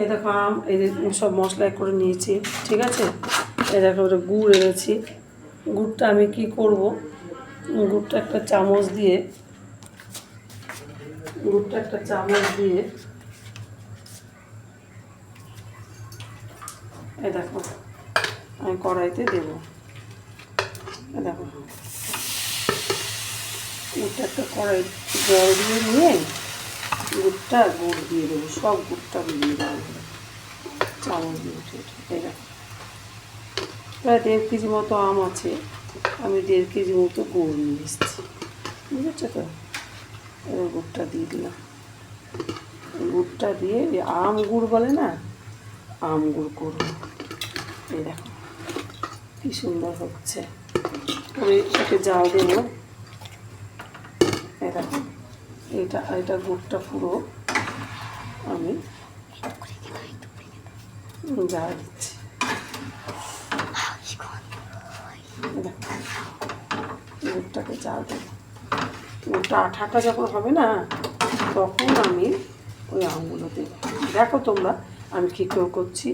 এই দেখো আম, এই যে সব মশলা করে নিয়েছি, ঠিক আছে। এই দেখো ওটা গুড় এনেছি। গুড়টা আমি কি করব, গুড়টা একটা চামচ দিয়ে এই দেখো আমি কড়াইতে দেবো। এই দেখো গুড়টা একটা কড়াই জল দিয়ে নিয়ে গুড় দিয়ে দেবো, সব গুড়টা দিয়ে দেবো চামচ দিয়ে উঠে উঠে। এই দেখো প্রায় 1.5 কেজি মতো আম আছে, আমি 1.5 কেজি মতো গুড় নিয়ে এসেছি, বুঝেছো তো। এবার গুড়টা দিয়ে দিলাম। গুড়টা দিয়ে আম গুড় বলে না, আম গুড় করবো। এই দেখো কি সুন্দর হচ্ছে। আমি এটাকে জাল দেবো। এই দেখো এটা গুড়টা পুরো আমি জাল দিচ্ছি। গুড়টাকে জাল দেবো। গুড়টা আঠাটা যখন হবে না, তখন আমি ওই আমগুলো দেবো। দেখো তোমরা আমি কী করছি।